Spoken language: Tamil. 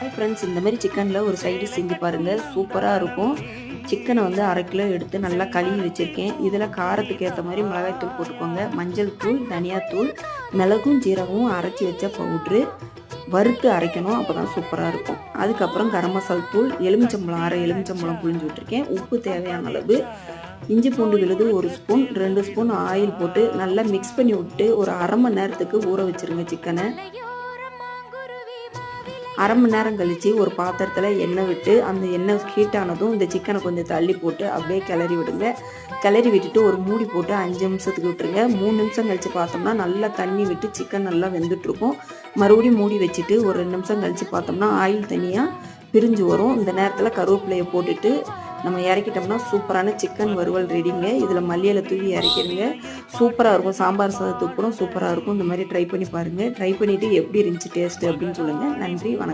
ஹாய் ஃப்ரெண்ட்ஸ், இந்த மாதிரி சிக்கனில் ஒரு சைடு செஞ்சு பாருங்கள், சூப்பராக இருக்கும். சிக்கனை வந்து 1/2 கிலோ எடுத்து நல்லா கழுவி வச்சுருக்கேன். இதில் காரத்துக்கு ஏற்ற மாதிரி மிளகாய்த்தூள் போட்டுக்கோங்க, மஞ்சள் தூள், தனியாத்தூள், மிளகும் ஜீரகமும் அரைச்சி வச்ச பவுட்ரு, வறுத்து அரைக்கணும், அப்போ தான் சூப்பராக இருக்கும். அதுக்கப்புறம் கரம் மசாலா தூள், எலுமிச்சம்பழம், அரை எலுமிச்சம்பழம் புழிஞ்சு விட்டுருக்கேன், உப்பு தேவையான அளவு, இஞ்சி பூண்டு விழுது 1 ஸ்பூன், 2 ஸ்பூன் ஆயில் போட்டு நல்லா மிக்ஸ் பண்ணி விட்டு ஒரு 1/2 மணி நேரத்துக்கு ஊற வச்சுருங்க சிக்கனை. 1/2 மணி நேரம் கழித்து ஒரு பாத்திரத்தில் எண்ணெய் விட்டு அந்த எண்ணெய் ஹீட் ஆனதும் இந்த சிக்கனை கொஞ்சம் தள்ளி போட்டு அப்படியே கிளறி விடுங்க. கிளறி விட்டுட்டு ஒரு மூடி போட்டு 5 நிமிஷத்துக்கு விட்டுருங்க. 3 நிமிஷம் கழித்து பார்த்தோம்னா நல்லா தண்ணி விட்டு சிக்கன் நல்லா வெந்துட்டுருக்கும். மறுபடியும் மூடி வச்சுட்டு ஒரு 2 நிமிஷம் கழித்து பார்த்தோம்னா ஆயில் தனியாக பிரிஞ்சு வரும். இந்த நேரத்தில் கருவேப்பிலையை போட்டுட்டு நம்ம இறக்கிட்டோம்னா சூப்பரான சிக்கன் வறுவல் ரெடிங்க. இதில் மல்லியில தூவி இறக்கிடுங்க, சூப்பராக இருக்கும். சாம்பார் சாதத்துக்கு கூட சூப்பராக இருக்கும். இந்த மாதிரி ட்ரை பண்ணி பாருங்கள். ட்ரை பண்ணிவிட்டு எப்படி இருந்துச்சு டேஸ்ட்டு அப்படின்னு சொல்லுங்கள். நன்றி, வணக்கம்.